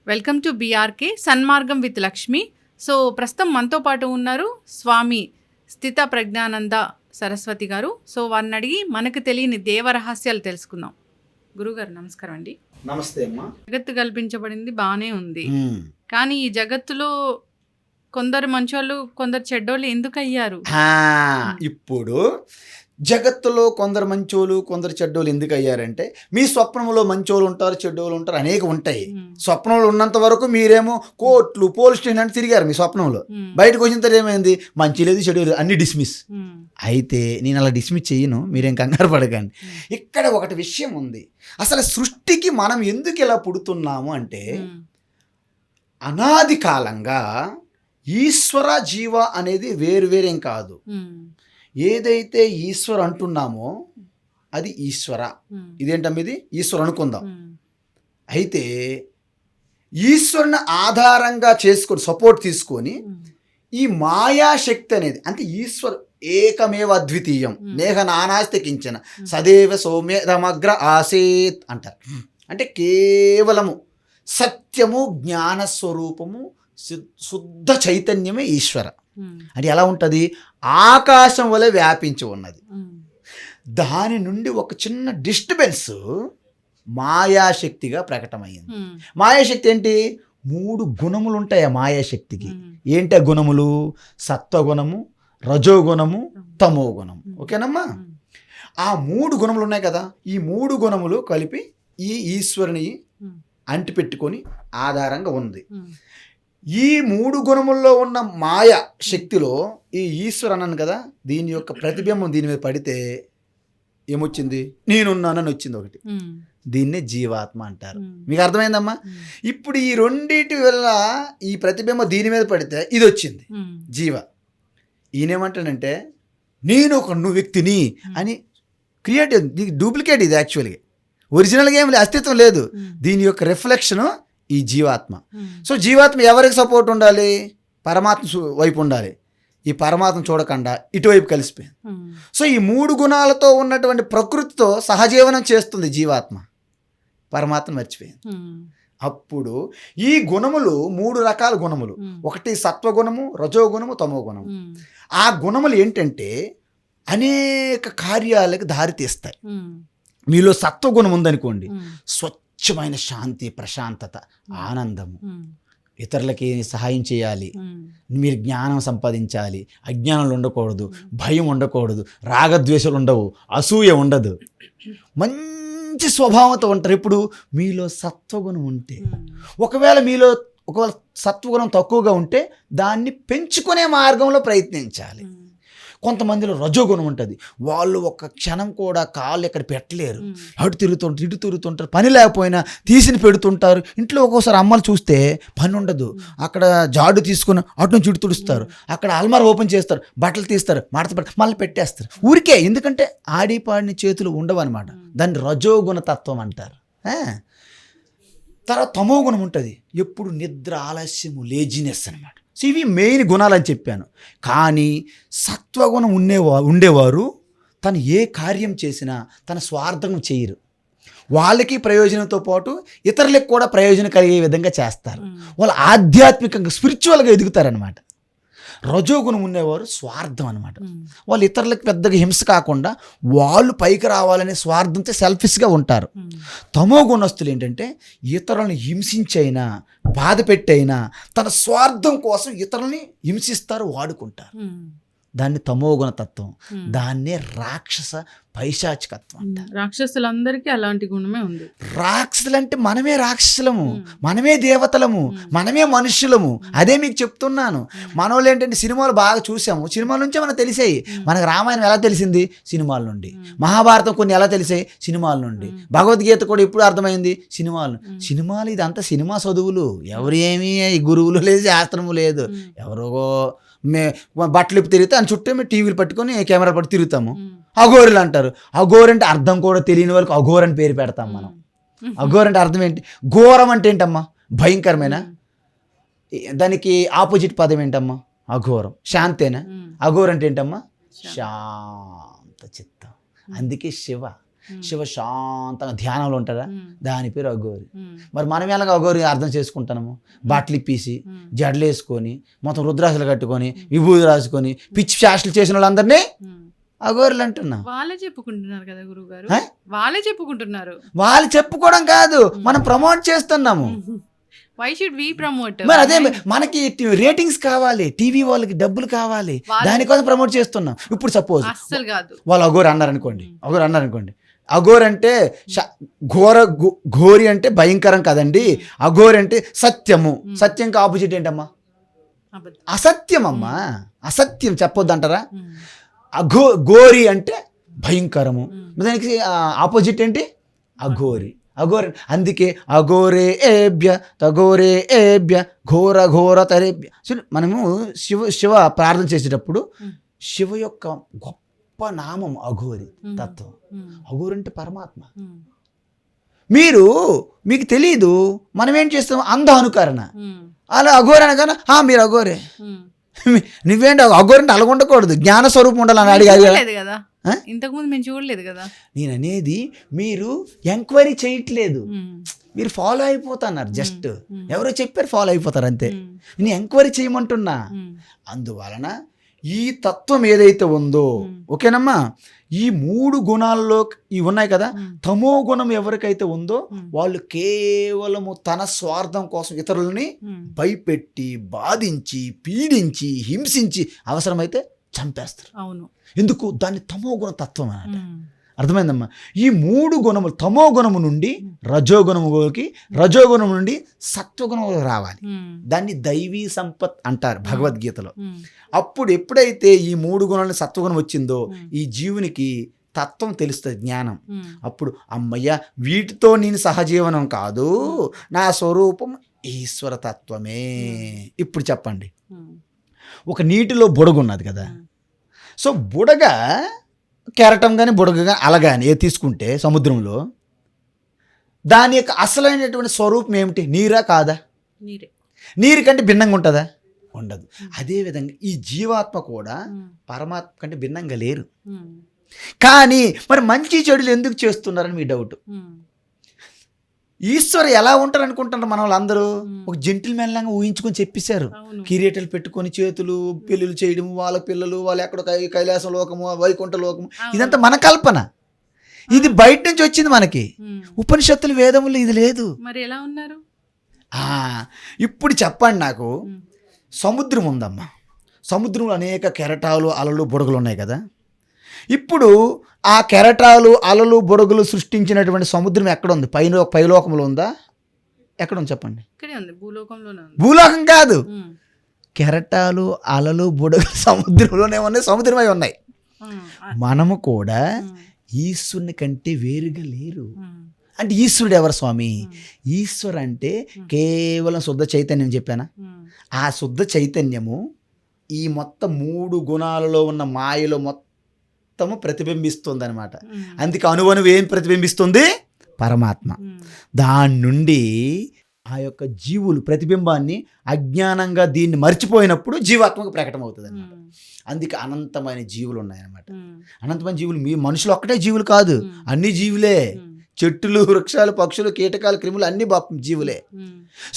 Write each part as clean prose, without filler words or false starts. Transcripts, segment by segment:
Welcome to BRK Sanmargam with Lakshmi. So ప్రస్తుతం మనతో పాటు ఉన్నారు స్వామి స్థిత ప్రజ్ఞానంద సరస్వతి గారు. సో వారిని అడిగి మనకు తెలియని దేవ రహస్యాలు తెలుసుకుందాం. గురుగారు నమస్కారం అండి. నమస్తే అమ్మా. జగత్తు కల్పించబడింది బాగానే ఉంది, కానీ ఈ జగత్తులో కొందరు మంచోళ్ళు కొందరు చెడ్డోళ్ళు ఎందుకు అయ్యారు? ఇప్పుడు జగత్తులో కొందరు మంచోళ్ళు కొందరు చెడ్డోళ్ళు ఎందుకు అయ్యారంటే, మీ స్వప్నంలో మంచోళ్ళు ఉంటారు, చెడ్డోళ్ళు ఉంటారు, అనేక ఉంటాయి. స్వప్నంలో ఉన్నంత వరకు మీరేమో కోర్టులు పోలీస్ స్టేషన్ అంటే తిరిగారు మీ స్వప్నంలో. బయటకు వచ్చిన తర్వాత ఏమైంది, మంచి లేదు చెడు లేదు అన్ని డిస్మిస్. అయితే నేను అలా డిస్మిస్ చెయ్యను, మీరేం కంగారు పడకండి. ఇక్కడ ఒకటి విషయం ఉంది. అసలు సృష్టికి మనం ఎందుకు ఇలా పుడుతున్నాము అంటే, అనాది కాలంగా ఈశ్వర జీవ అనేది వేరువేరేం కాదు. ఏదైతే ఈశ్వర అంటున్నామో అది ఈశ్వర. ఇదేంటమ్మ, ఇది ఈశ్వర అనుకుందాం. అయితే ఈశ్వరుని ఆధారంగా చేసుకొని సపోర్ట్ తీసుకొని ఈ మాయాశక్తి అనేది, అంటే ఈశ్వర ఏకమేవ అద్వితీయం నేహ నానాస్తి కించన సదేవ సౌమ్యమగ్ర ఆసేత్ అంటారు. అంటే కేవలము సత్యము జ్ఞానస్వరూపము శుద్ధ చైతన్యమే ఈశ్వర. అది ఎలా ఉంటుంది, ఆకాశం వలె వ్యాపించి ఉన్నది. దాని నుండి ఒక చిన్న డిస్టర్బెన్స్ మాయాశక్తిగా ప్రకటమైంది. మాయాశక్తి ఏంటి, 3 గుణములు ఉంటాయి ఆ మాయాశక్తికి. ఏంటి ఆ గుణములు, సత్వగుణము, రజోగుణము, తమో గుణము. ఓకేనమ్మా, ఆ 3 గుణములు ఉన్నాయి కదా. ఈ 3 గుణములు కలిపి ఈ ఈశ్వరుని అంటిపెట్టుకొని ఆధారంగా ఉంది. ఈ 3 గుణముల్లో ఉన్న మాయ శక్తిలో ఈ ఈశ్వరు అన్నాను కదా, దీని యొక్క ప్రతిబింబం దీని మీద పడితే ఏమొచ్చింది, నేనున్నానని వచ్చింది ఒకటి. దీన్నే జీవాత్మ అంటారు. మీకు అర్థమైందమ్మా? ఇప్పుడు ఈ రెండింటి వల్ల ఈ ప్రతిబింబం దీని మీద పడితే ఇది వచ్చింది జీవ. ఈయనేమంటానంటే, నేను ఒక వ్యక్తిని అని క్రియేట్, డూప్లికేట్ ఇది. యాక్చువల్గా ఒరిజినల్గా ఏం అస్తిత్వం లేదు. దీని యొక్క రిఫ్లెక్షను ఈ జీవాత్మ. సో జీవాత్మ ఎవరికి సపోర్ట్ ఉండాలి, పరమాత్మ వైపు ఉండాలి. ఈ పరమాత్మ చూడకుండా ఇటువైపు కలిసిపోయింది. సో ఈ 3 గుణాలతో ఉన్నటువంటి ప్రకృతితో సహజీవనం చేస్తుంది జీవాత్మ, పరమాత్మ మర్చిపోయింది. అప్పుడు ఈ గుణములు 3 రకాల గుణములు. ఒకటి సత్వగుణము, రజోగుణము, తమో గుణము. ఆ గుణములు ఏంటంటే అనేక కార్యాలకు దారితీస్తాయి. మీలో సత్వగుణం ఉందనుకోండి, స్వచ్ఛమైన శాంతి, ప్రశాంతత, ఆనందము, ఇతరులకి సహాయం చేయాలి, మీరు జ్ఞానం సంపాదించాలి, అజ్ఞానాలు ఉండకూడదు, భయం ఉండకూడదు, రాగద్వేషాలు ఉండవు, అసూయ ఉండదు, మంచి స్వభావంతో ఉంటారు. ఇప్పుడు మీలో సత్వగుణం ఉంటే, ఒకవేళ సత్వగుణం తక్కువగా ఉంటే దాన్ని పెంచుకునే మార్గంలో ప్రయత్నించాలి. కొంతమందిలో రజోగుణం ఉంటుంది, వాళ్ళు ఒక క్షణం కూడా కాళ్ళు ఎక్కడ పెట్టలేరు, అటు తిరుగుతుంటారు ఇటు తిరుగుతుంటారు, పని లేకపోయినా తీసిని పెడుతుంటారు. ఇంట్లో ఒక్కోసారి అమ్మలు చూస్తే పని ఉండదు, అక్కడ జాడు తీసుకుని అటు నుంచి ఇటు తుడుస్తారు, అక్కడ అల్మార్ ఓపెన్ చేస్తారు, బట్టలు తీస్తారు, మడత మళ్ళీ పెట్టేస్తారు ఊరికే. ఎందుకంటే ఆడిపాడిని చేతులు ఉండవు అనమాట. దాన్ని రజోగుణ తత్వం అంటారు. తర్వాత తమో గుణం ఉంటుంది, ఎప్పుడు నిద్ర, ఆలస్యము, లేజినెస్ అనమాట. సో ఇవి మెయిన్ గుణాలని చెప్పాను. కానీ సత్వగుణం ఉండేవారు తను ఏ కార్యం చేసినా తన స్వార్థం చేయరు. వాళ్ళకి ప్రయోజనంతో పాటు ఇతరులకు కూడా ప్రయోజనం కలిగే విధంగా చేస్తారు. వాళ్ళు ఆధ్యాత్మికంగా స్పిరిచువల్గా ఎదుగుతారనమాట. రజోగుణం ఉండేవారు స్వార్థం అనమాట. వాళ్ళు ఇతరులకు పెద్దగా హింస కాకుండా వాళ్ళు పైకి రావాలనే స్వార్థంతో సెల్ఫిష్గా ఉంటారు. తమో గుణస్తులు ఏంటంటే ఇతరులను హింసించైనా బాధ పెట్టైనా తన స్వార్థం కోసం ఇతరులని హింసిస్తారు, వాడుకుంటారు. దాన్ని తమోగుణ తత్వం, దాన్నే రాక్షస పైశాచికత్వం అంటారు. రాక్షసులందరికీ అలాంటి గుణమే ఉంది. రాక్షసులంటే మనమే రాక్షసులము, మనమే దేవతలము, మనమే మనుష్యులము. అదే మీకు చెప్తున్నాను. మనోళ్ళు ఏంటంటే సినిమాలు బాగా చూసాము, సినిమాల నుంచే మనకు తెలిసాయి. మనకు రామాయణం ఎలా తెలిసింది, సినిమాల నుండి. మహాభారతం కొన్ని ఎలా తెలిసాయి, సినిమాల నుండి. భగవద్గీత కూడా ఇప్పుడు అర్థమైంది, సినిమాలు. ఇదంతా సినిమా చదువులు. ఎవరు ఏమీ గురువులు లేదు, శాస్త్రము లేదు. ఎవరో బట్టలు తిరిగితే అని చుట్టూ మేము టీవీలు పట్టుకొని కెమెరా పట్టి తిరుగుతాము. అఘోరులు అంటారు. అఘోర్ అంటే అర్థం కూడా తెలియని వాళ్ళకి అఘోర్ అని పేరు పెడతాం మనం. అఘోర్ అంటే అర్థం ఏంటి, ఘోరం అంటే ఏంటమ్మా, భయంకరమైన. దానికి ఆపోజిట్ పదం ఏంటమ్మా, అఘోరం. శాంతేనా? అఘోర్ అంటే ఏంటమ్మా, శాంత చిత్తం. అందుకే శివ శివ శాంతంగా ధ్యానంలో ఉంటారా, దాని పేరు అఘోరి. మరి మనం ఎలాగ అఘోరి అర్థం చేసుకుంటాము? బట్టలు ఇప్పేసి జడలు వేసుకొని మొత్తం రుద్రాసులు కట్టుకొని విభూతి రాసుకొని పిచ్చి శాస్త్రాలు చేసిన వాళ్ళందరినీ అఘోరులు అంటున్నా. వాళ్ళే చెప్పుకుంటున్నారు కదా గురువు గారు, వాళ్ళే చెప్పుకుంటున్నారు. వాళ్ళు చెప్పుకోవడం కాదు, మనం ప్రమోట్ చేస్తున్నాము. Why should we promote? మరి అదే మనకి రేటింగ్స్ కావాలి, టీవీ వాళ్ళకి డబ్బులు కావాలి, దానికోసం ప్రమోట్ చేస్తున్నాం. ఇప్పుడు సపోజ్ అస్సలు కాదు, వాళ్ళు అఘోర్ అన్నారనుకోండి, అఘోర్ అంటే ఘోరి అంటే భయంకరం కదండి. అఘోర్ అంటే సత్యము, సత్యంకి ఆపోజిట్ ఏంటమ్మా? అసత్యం అమ్మా, అసత్యం చెప్పొద్దు అంటారా? గోరి అంటే భయంకరము, దానికి ఆపోజిట్ ఏంటి? అఘోరి. అఘోర, అందుకే అఘోరే ఏభ్య తఘోరే ఏభ్య ఘోర ఘోర తరేభ్య. మనము శివ ప్రార్థన చేసేటప్పుడు శివ యొక్క గొప్ప నామం అఘోరి తత్వం. అఘోరి అంటే పరమాత్మ. మీకు తెలియదు, మనం ఏం చేస్తాం? అంధ అనుకరణ. అలా అఘోర అనగానే మీరు అఘోరే, నువ్వేంటి అఘోర అంటే అలాగ ఉండకూడదు, జ్ఞాన స్వరూపం ఉండాలని అడిగాడు కదా. ఇంతకుముందు మేము చూడలేదు కదా. నేను అనేది మీరు ఎంక్వైరీ చేయట్లేదు, మీరు ఫాలో అయిపోతున్నారు. జస్ట్ ఎవరో చెప్పారు ఫాలో అయిపోతారు అంతే. నేను ఎంక్వైరీ చేయమంటున్నా. అందువలన ఈ తత్వం ఏదైతే ఉందో, ఓకేనమ్మా, ఈ 3 గుణాల్లో ఇవి ఉన్నాయి కదా. తమో గుణం ఎవరికైతే ఉందో వాళ్ళు కేవలము తన స్వార్థం కోసం ఇతరులని భయపెట్టి బాధించి పీడించి హింసించి అవసరమైతే చంపేస్తారు. అవును, ఎందుకు? దాన్ని తమో గుణ తత్వం అన్నమాట. అర్థమైందమ్మా? ఈ 3 గుణములు తమో గుణము నుండి రజోగుణములోకి, రజోగుణం నుండి సత్వగుణములోకి రావాలి. దాన్ని దైవీ సంపత్ అంటారు భగవద్గీతలో. అప్పుడు ఎప్పుడైతే ఈ 3 గుణాలను సత్వగుణం వచ్చిందో ఈ జీవునికి తత్వం తెలుస్తుంది, జ్ఞానం. అప్పుడు అమ్మయ్య, వీటితో నేను సహజీవనం కాదు, నా స్వరూపం ఈశ్వర తత్వమే. ఇప్పుడు చెప్పండి, ఒక నీటిలో బుడగ ఉన్నది కదా. సో బుడగ కెరటం కానీ బుడగ కానీ అలగాని ఏ తీసుకుంటే సముద్రంలో దాని యొక్క అసలైనటువంటి స్వరూపం ఏమిటి? నీరా కాదా? నీరు కంటే భిన్నంగా ఉంటుందా? ఉండదు. అదేవిధంగా ఈ జీవాత్మ కూడా పరమాత్మ కంటే భిన్నంగా లేరు. కానీ మరి మంచి చెడులు ఎందుకు చేస్తున్నారని మీ డౌట్. ఈశ్వరు ఎలా ఉంటారు అనుకుంటున్నారు మన వాళ్ళందరూ? ఒక జెంటిల్ మ్యాన్ లాగా ఊహించుకొని చెప్పేశారు. కిరీటలు పెట్టుకొని చేతులు పెళ్ళిళ్ళు చేయడం, వాళ్ళ పిల్లలు వాళ్ళు ఎక్కడో కైలాస లోకము వైకుంఠ లోకము, ఇదంతా మన కల్పన. ఇది బయట నుంచి వచ్చింది మనకి. ఉపనిషత్తులు వేదములు ఇది లేదు. మరి ఎలా ఉన్నారు? ఇప్పుడు చెప్పండి నాకు, సముద్రం ఉందమ్మా, సముద్రంలో అనేక కెరటాలు అలలు బుడగలు ఉన్నాయి కదా. ఇప్పుడు ఆ కెరటాలు అలలు బుడగలు సృష్టించినటువంటి సముద్రం ఎక్కడ ఉంది? పైలోకంలో ఉందా? ఎక్కడ ఉంది చెప్పండి? భూలోకం కాదు, కెరటాలు అలలు బుడగలు సముద్రంలోనే ఉన్నాయి, సముద్రమై ఉన్నాయి. మనము కూడా ఈశ్వరుని కంటే వేరుగా లేరు. అంటే ఈశ్వరుడు ఎవరు స్వామి? ఈశ్వరు అంటే కేవలం శుద్ధ చైతన్యం చెప్పానా? ఆ శుద్ధ చైతన్యము ఈ మొత్తం 3 గుణాలలో ఉన్న మాయలో మొత్తము ప్రతిబింబిస్తుంది అనమాట. అందుకే అణువణువు ఏం ప్రతిబింబిస్తుంది? పరమాత్మ. దాని నుండి ఆ యొక్క జీవులు ప్రతిబింబాన్ని అజ్ఞానంగా దీన్ని మర్చిపోయినప్పుడు జీవాత్మకు ప్రకటన అవుతుంది అనమాట. అందుకే అనంతమైన జీవులు ఉన్నాయన్నమాట. అనంతమైన జీవులు, మీ మనుషులు ఒక్కటే జీవులు కాదు, అన్ని జీవులే. చెట్టులు, వృక్షాలు, పక్షులు, కీటకాలు, క్రిములు అన్ని జీవులే.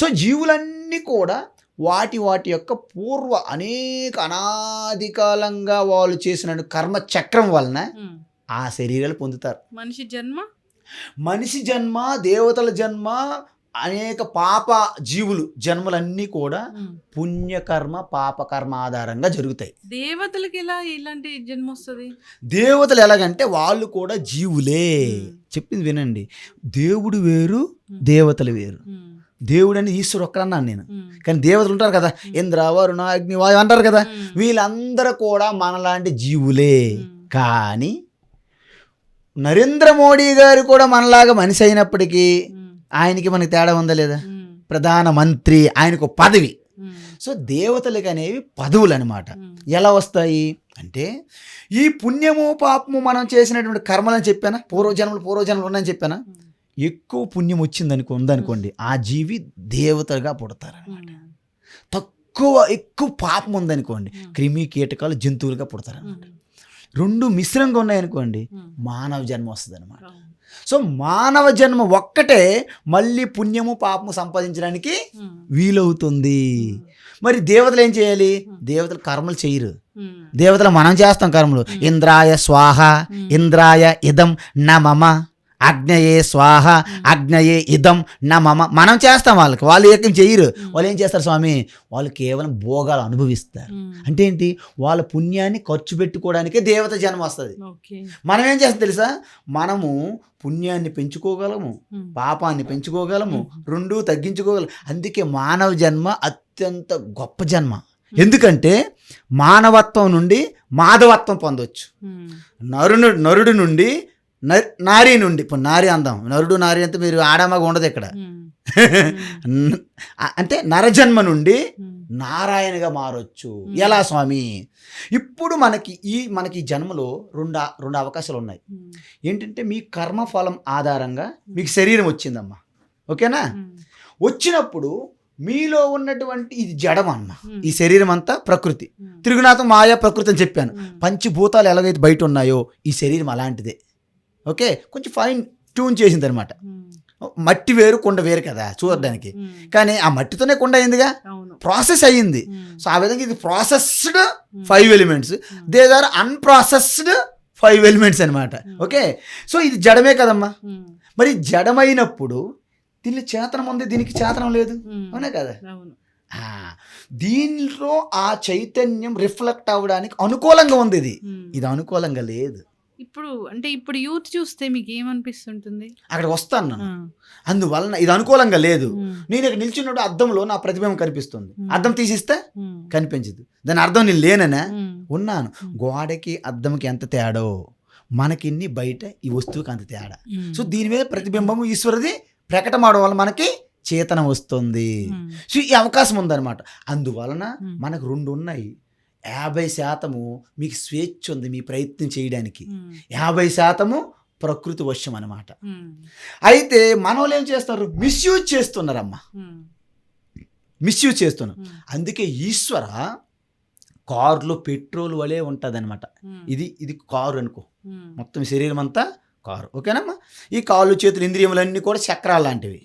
సో జీవులన్నీ కూడా వాటి యొక్క పూర్వ అనేక అనాది కాలంగా వాళ్ళు చేసిన కర్మ చక్రం వలన ఆ శరీరాలు పొందుతారు. మనిషి జన్మ, దేవతల జన్మ, అనేక పాప జీవులు జన్మలన్నీ కూడా పుణ్యకర్మ పాపకర్మ ఆధారంగా జరుగుతాయి. దేవతలకి ఎలా ఇలాంటి జన్మ వస్తుంది? దేవతలు ఎలాగంటే వాళ్ళు కూడా జీవులే. చెప్పింది వినండి, దేవుడు వేరు, దేవతలు వేరు. దేవుడు అని ఈశ్వరు ఒక్కడన్నాను నేను, కానీ దేవతలు ఉంటారు కదా, ఇంద్ర, వరుణ, అగ్ని, వాయు అంటారు కదా, వీళ్ళందరూ కూడా మనలాంటి జీవులే. కానీ నరేంద్ర మోడీ గారు కూడా మనలాగా మనిషి అయినప్పటికీ ఆయనకి మనకి తేడా ఉందా లేదా? ప్రధానమంత్రి, ఆయనకు పదవి. సో దేవతలకి అనేవి పదవులు అనమాట. ఎలా వస్తాయి అంటే ఈ పుణ్యము పాపము మనం చేసినటువంటి కర్మలని చెప్పానా, పూర్వజన్మలు ఉన్నాయని చెప్పానా, ఎక్కువ పుణ్యం ఉందనుకోండి ఆ జీవి దేవతగా పుడతారు అనమాట. ఎక్కువ పాపం ఉందనుకోండి క్రిమి కీటకాలు జంతువులుగా పుడతారు అనమాట. రెండు మిశ్రంగా ఉన్నాయనుకోండి, మానవ జన్మ వస్తుంది అనమాట. సో మానవ జన్మ ఒక్కటే మళ్ళీ పుణ్యము పాపము సంపాదించడానికి వీలవుతుంది. మరి దేవతలు ఏం చేయాలి? దేవతలు కర్మలు చేయరు. దేవతలు మనం చేస్తాం కర్మలు. ఇంద్రాయ స్వాహ ఇంద్రాయ ఇదం న మమ, అగ్నయే స్వాహ అగ్నయే ఇదం న మమ. మనం చేస్తాం వాళ్ళకి, వాళ్ళు ఏకం చేయరు. వాళ్ళు ఏం చేస్తారు స్వామి? వాళ్ళు కేవలం భోగాలు అనుభవిస్తారు. అంటే ఏంటి? వాళ్ళ పుణ్యాన్ని ఖర్చు పెట్టుకోవడానికే దేవత జన్మ వస్తుంది. మనం ఏం చేస్తాం తెలుసా? మనము పుణ్యాన్ని పెంచుకోగలము, పాపాన్ని పెంచుకోగలము, రెండూ తగ్గించుకోగలము. అందుకే మానవ జన్మ అత్యంత గొప్ప జన్మ. ఎందుకంటే మానవత్వం నుండి మాధవత్వం పొందవచ్చు. నరుడు నుండి నారీ నుండి, ఇప్పుడు నారీ అందాం, నరుడు నారీ అంటే మీరు ఆడామగా ఉండదు ఇక్కడ. అంటే నరజన్మ నుండి నారాయణగా మారొచ్చు. ఎలా స్వామి? ఇప్పుడు మనకి జన్మలో రెండు అవకాశాలు ఉన్నాయి. ఏంటంటే మీ కర్మఫలం ఆధారంగా మీకు శరీరం వచ్చిందమ్మా, ఓకేనా? వచ్చినప్పుడు మీలో ఉన్నటువంటి ఇది జడం అన్న, ఈ శరీరం అంతా ప్రకృతి, త్రిగుణాత్మ మాయా ప్రకృతి అని చెప్పాను. పంచభూతాలు ఎలాగైతే బయట ఉన్నాయో ఈ శరీరం అలాంటిదే. ఓకే, కొంచెం ఫైన్ ట్యూన్ చేసింది అనమాట. మట్టి వేరు కుండ వేరు కదా చూడడానికి, కానీ ఆ మట్టితోనే కుండ అయిందిగా, ప్రాసెస్ అయ్యింది. సో ఆ విధంగా ఇది processed 5 elements, there are unprocessed 5 elements అనమాట. ఓకే, సో ఇది జడమే కదమ్మా. మరి జడమైనప్పుడు దీనిలో చేతనం ఉంది, దీనికి చేతనం లేదు, అవునా కదా? దీనిలో ఆ చైతన్యం రిఫ్లెక్ట్ అవ్వడానికి అనుకూలంగా ఉంది. ఇది అనుకూలంగా లేదు. ఇప్పుడు యూత్ చూస్తే మీకు ఏమనిపిస్తుంటుంది? అక్కడ వస్తాను నేను, అందువలన ఇది అనుకూలంగా లేదు. నేను ఇక్కడ నిల్చున్నప్పుడు అద్దంలో నా ప్రతిబింబం కనిపిస్తుంది, అద్దం తీసిస్తే కనిపించదు. దాని అర్థం నేను లేననే ఉన్నాను. గోడకి అద్దంకి ఎంత తేడో మనకిన్ని బయట ఈ వస్తువుకి అంత తేడా. సో దీని మీద ప్రతిబింబము ఈశ్వరుది ప్రకటమవడం వల్ల మనకి చేతనం వస్తుంది. సో ఈ అవకాశం ఉందన్నమాట. అందువలన మనకు 2 ఉన్నాయి. 50% మీకు స్వేచ్ఛ ఉంది మీ ప్రయత్నం చేయడానికి, 50% ప్రకృతి వశం అనమాట. అయితే మన వాళ్ళు ఏం చేస్తారు? మిస్యూజ్ చేస్తున్నారమ్మా, మిస్యూజ్ చేస్తున్నారు. అందుకే ఈశ్వర కారులో పెట్రోల్ వలే ఉంటుంది అనమాట. ఇది కారు అనుకో, మొత్తం శరీరం అంతా కారు, ఓకేనమ్మా? ఈ కాళ్ళు చేతులు ఇంద్రియములన్నీ కూడా చక్రాలు లాంటివి.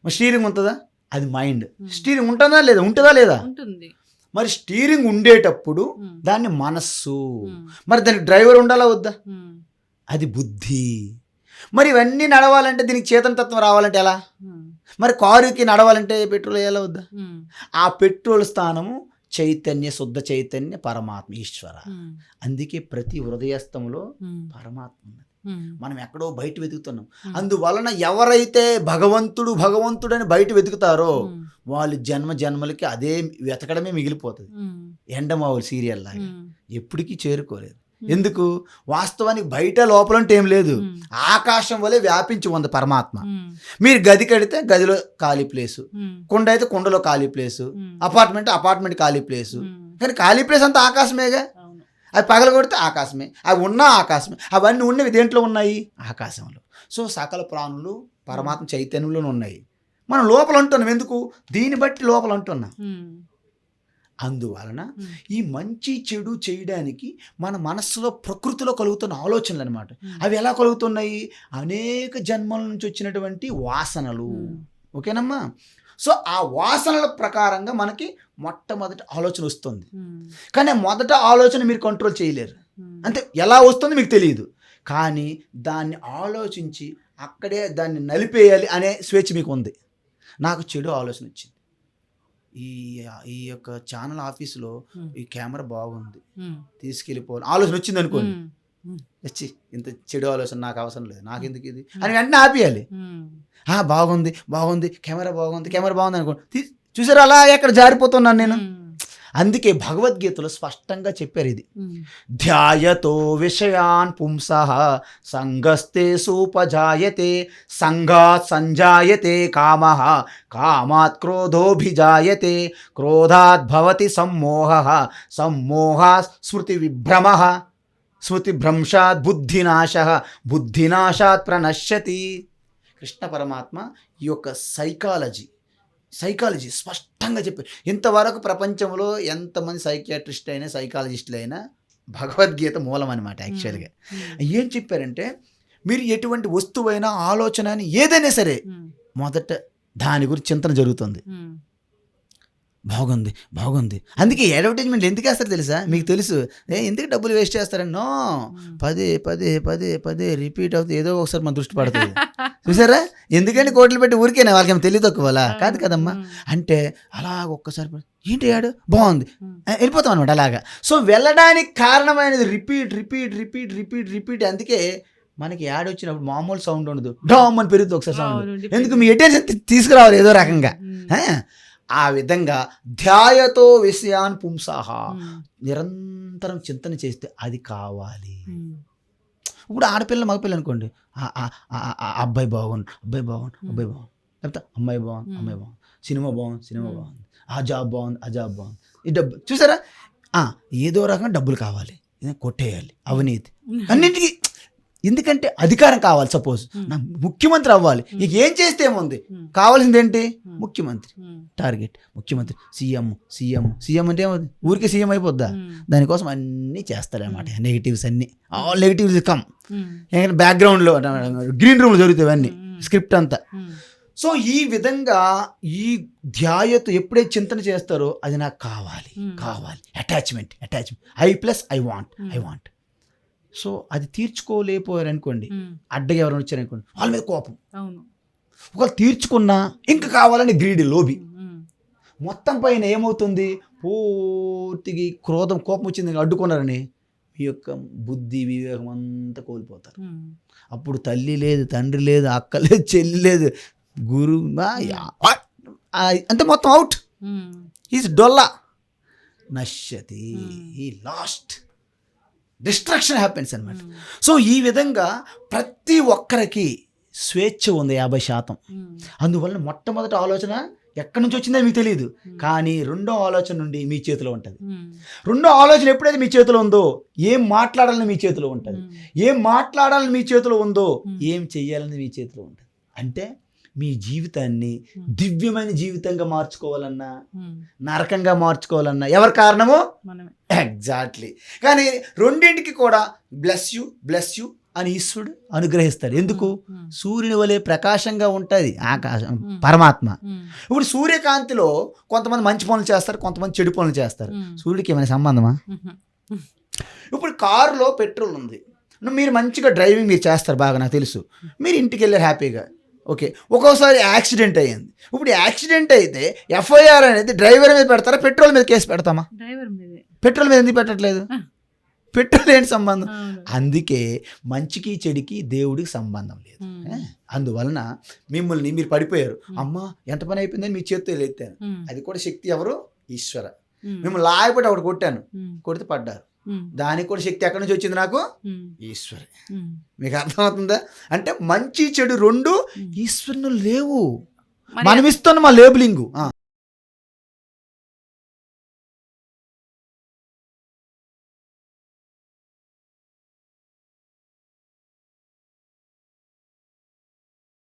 మరి స్టీరింగ్ ఉంటుందా? అది మైండ్. స్టీరింగ్ ఉంటుందా లేదా? ఉంటుందా లేదా? మరి స్టీరింగ్ ఉండేటప్పుడు దాన్ని మనస్సు, మరి దానికి డ్రైవర్ ఉండాలా వద్దా? అది బుద్ధి. మరి ఇవన్నీ నడవాలంటే దీనికి చేతనతత్వం రావాలంటే ఎలా? మరి కారుకి నడవాలంటే పెట్రోల్ వేయాలా వద్దా? ఆ పెట్రోల్ స్థానము చైతన్య, శుద్ధ చైతన్య పరమాత్మ ఈశ్వర. అందుకే ప్రతి హృదయస్థంలో పరమాత్మ ఉన్నది. మనం ఎక్కడో బయట వెతుకుతున్నాం. అందువలన ఎవరైతే భగవంతుడని బయట వెతుకుతారో వాళ్ళు జన్మలకి అదే వెతకడమే మిగిలిపోతుంది. ఎండమావులు సీరియల్ లాగా ఎప్పటికీ చేరుకోలేదు. ఎందుకు? వాస్తవానికి బయట లోపలంటే ఏం లేదు, ఆకాశం వలె వ్యాపించి ఉంది పరమాత్మ. మీరు గది కడితే గదిలో ఖాళీ ప్లేసు, కుండ అయితే కుండలో ఖాళీ ప్లేసు, అపార్ట్మెంట్ ఖాళీ ప్లేసు. కానీ ఖాళీ ప్లేస్ అంతా ఆకాశమేగా. అది పగల కొడితే ఆకాశమే, అవి ఉన్నా ఆకాశమే. అవన్నీ ఉన్నవి దేంట్లో ఉన్నాయి? ఆకాశంలో. సో సకల ప్రాణులు పరమాత్మ చైతన్యంలోనే ఉన్నాయి. మనం లోపల ఉంటున్నాం. ఎందుకు? దీన్ని బట్టి లోపల ఉంటున్నాం. అందువలన ఈ మంచి చెడు చేయడానికి మన మనస్సులో ప్రకృతిలో కలుగుతున్న ఆలోచనలు అనమాట. అవి ఎలా కలుగుతున్నాయి? అనేక జన్మల నుంచి వచ్చినటువంటి వాసనలు, ఓకేనమ్మా? సో ఆ వాసనల ప్రకారంగా మనకి మొట్టమొదటి ఆలోచన వస్తుంది. కానీ మొదట ఆలోచన మీరు కంట్రోల్ చేయలేరు. అంటే ఎలా వస్తుంది మీకు తెలియదు, కానీ దాన్ని ఆలోచించి అక్కడే దాన్ని నలిపేయాలి అనే స్వేచ్ఛ మీకు ఉంది. నాకు చెడు ఆలోచన వచ్చింది, ఈ యొక్క ఛానల్ ఆఫీసులో ఈ కెమెరా బాగుంది, తీసుకెళ్ళిపోవాలి ఆలోచన వచ్చింది అనుకోండి. వచ్చి ఇంత చెడు ఆలోచన నాకు అవసరం లేదు, నాకు ఎందుకు ఇది అని వెంటనే ఆపేయాలి. బాగుంది కెమెరా బాగుంది అనుకోండి. చూసారు అలా ఎక్కడ జారిపోతున్నాను నేను. అందుకే భగవద్గీతలో స్పష్టంగా చెప్పారు ఇది. ధ్యాయతో విషయాన్ పుంసః సంగస్తే సూపజాయతే సంగాత్ సంజాయతే కామః కామాత్ క్రోధోభిజాయతే క్రోధాత్ భవతి సమ్మోహః సమ్మోహాత్ స్మృతి విభ్రమః స్మృతి భ్రంశాత్ బుద్ధినాశః బుద్ధినాశాత్ ప్రణశ్యతి. కృష్ణ పరమాత్మ ఈ యొక్క సైకాలజీ స్పష్టంగా చెప్పారు. ఇంతవరకు ప్రపంచంలో ఎంతమంది సైకియాట్రిస్ట్ అయినా సైకాలజిస్టులు అయినా భగవద్గీత మూలం అనమాట యాక్చువల్గా. ఏం చెప్పారంటే మీరు ఎటువంటి వస్తువైనా ఆలోచన అని ఏదైనా సరే మొదట దాని గురించి చింతన జరుగుతుంది. బాగుంది బాగుంది, అందుకే అడ్వర్టైజ్మెంట్ ఎందుకు వేస్తారు తెలుసా? మీకు తెలుసు ఎందుకు డబ్బులు వేస్ట్ చేస్తారని. నో, పదే పదే పదే పదే రిపీట్ అవుతుంది, ఏదో ఒకసారి మన దృష్టి పడుతుంది. చూసారా? ఎందుకంటే కోట్లు పెట్టి ఊరికేనా, వాళ్ళకి తెలియ తక్కువలా కాదు కదమ్మా. అంటే అలాగ ఒక్కసారి ఏంటి యాడు బాగుంది వెళ్ళిపోతాం అనమాట అలాగా. సో వెళ్ళడానికి కారణమైనది repeat repeat repeat repeat repeat. అందుకే మనకి యాడ్ వచ్చినప్పుడు మామూలు సౌండ్ ఉండదు, డామ్ అని పెరుగుతుంది ఒకసారి సౌండ్. ఎందుకు? మీ అటెన్షన్ తీసుకురావాలి ఏదో రకంగా. ఆ విధంగా ధ్యాయతో విషయాన్ పుంసాహ, నిరంతరం చింతన చేస్తే అది కావాలి. ఇప్పుడు ఆడపిల్ల మగపిల్ల అనుకోండి, అబ్బాయి బాగుండు అబ్బాయి బాగుండు అబ్బాయి బాగుండు, లేకపోతే అమ్మాయి బాగుంది అమ్మాయి బాగుంది, సినిమా బాగుంది సినిమా బాగుంది, ఆ జాబ్ బాగుంది ఆ జాబ్ బాగుంది, ఈ డబ్బు చూసారా? ఏదో రకంగా డబ్బులు కావాలి, కొట్టేయాలి, అవినీతి అన్నింటికి. ఎందుకంటే అధికారం కావాలి. సపోజ్ నా ముఖ్యమంత్రి అవ్వాలి, నీకు ఏం చేస్తే ఏముంది, కావాల్సింది ఏంటి? ముఖ్యమంత్రి. టార్గెట్ ముఖ్యమంత్రి, సీఎం సీఎం సీఎం అంటే ఏమవుతుంది? ఊరికే సీఎం అయిపోద్దా? దానికోసం అన్నీ చేస్తాడనమాట. నెగిటివ్స్ అన్నీ, ఆల్ నెగిటివ్స్ కమ్. బ్యాక్గ్రౌండ్లో గ్రీన్ రూమ్లో జరుగుతాయి అన్నీ, స్క్రిప్ట్ అంతా. సో ఈ విధంగా ఈ ధ్యాయతో ఎప్పుడైతే చింతన చేస్తారో అది నాకు కావాలి కావాలి, attachment attachment, I want. So అది తీర్చుకోలేకపోయారు అనుకోండి, అడ్డగా ఎవరైనా వచ్చారనుకోండి, వాళ్ళ మీద కోపం. ఒకవేళ తీర్చుకున్నా ఇంకా కావాలని గ్రీడ్, లోబి. మొత్తం పైన ఏమవుతుంది? పూర్తిగా క్రోధం, కోపం వచ్చింది అడ్డుకున్నారని మీ యొక్క బుద్ధి వివేకం అంతా కోల్పోతారు. అప్పుడు తల్లి లేదు, తండ్రి లేదు, అక్క లేదు, చెల్లి లేదు, గురు అంతే, మొత్తం అవుట్. ఈజ్ డొల్లా నశ్యతి, ఈ లాస్ట్, డిస్ట్రాక్షన్ హ్యాపెన్స్ అనమాట. సో ఈ విధంగా ప్రతి ఒక్కరికి స్వేచ్ఛ ఉంది 50%. అందువల్ల మొట్టమొదటి ఆలోచన ఎక్కడి నుంచి వచ్చిందో మీకు తెలియదు, కానీ రెండో ఆలోచన నుండి మీ చేతిలో ఉంటుంది. రెండో ఆలోచన ఎప్పుడైతే మీ చేతిలో ఉందో, ఏం మాట్లాడాలని మీ చేతిలో ఉంటుంది, ఏం మాట్లాడాలని మీ చేతిలో ఉందో, ఏం చెయ్యాలని మీ చేతిలో ఉంటుంది. అంటే మీ జీవితాన్ని దివ్యమైన జీవితంగా మార్చుకోవాలన్నా, నరకంగా మార్చుకోవాలన్నా ఎవరి కారణము? ఎగ్జాక్ట్లీ. కానీ రెండింటికి కూడా బ్లెస్ యూ అని ఈశ్వరుడు అనుగ్రహిస్తాడు. ఎందుకు? సూర్యుని వలె ప్రకాశంగా ఉంటుంది ఆకాశం, పరమాత్మ. ఇప్పుడు సూర్యకాంతిలో కొంతమంది మంచి పనులు చేస్తారు, కొంతమంది చెడు పనులు చేస్తారు. సూర్యుడికి ఏమైనా సంబంధమా? ఇప్పుడు కారులో పెట్రోల్ ఉంది, మీరు మంచిగా డ్రైవింగ్ మీరు చేస్తారు బాగా, నాకు తెలుసు, మీరు ఇంటికి వెళ్ళారు హ్యాపీగా, ఓకే. ఒక్కోసారి యాక్సిడెంట్ అయ్యింది. ఇప్పుడు యాక్సిడెంట్ అయితే ఎఫ్ఐఆర్ అనేది డ్రైవర్ మీద పెడతారా, పెట్రోల్ మీద కేసు పెడతామా? పెట్రోల్ మీద ఎందుకు పెట్టట్లేదు? పెట్రోల్ ఏంటి సంబంధం? అందుకే మంచికి చెడుకి దేవుడికి సంబంధం లేదు. అందువలన మిమ్మల్ని మీరు పడిపోయారు, అమ్మా ఎంత పని అయిపోయిందని మీ చేతితో ఎత్తాను, అది కూడా శక్తి ఎవరు? ఈశ్వర. మిమ్మల్ని లాయపడి ఒకటి కొట్టాను, కొడితే పడ్డారు, దానికి కూడా శక్తి ఎక్కడి నుంచి వచ్చింది? నాకు ఈశ్వరే. మీకు అర్థమవుతుందా? అంటే మంచి చెడు రెండు ఈశ్వరుని లేవు, మనం ఇస్తున్న మా లేబులింగు.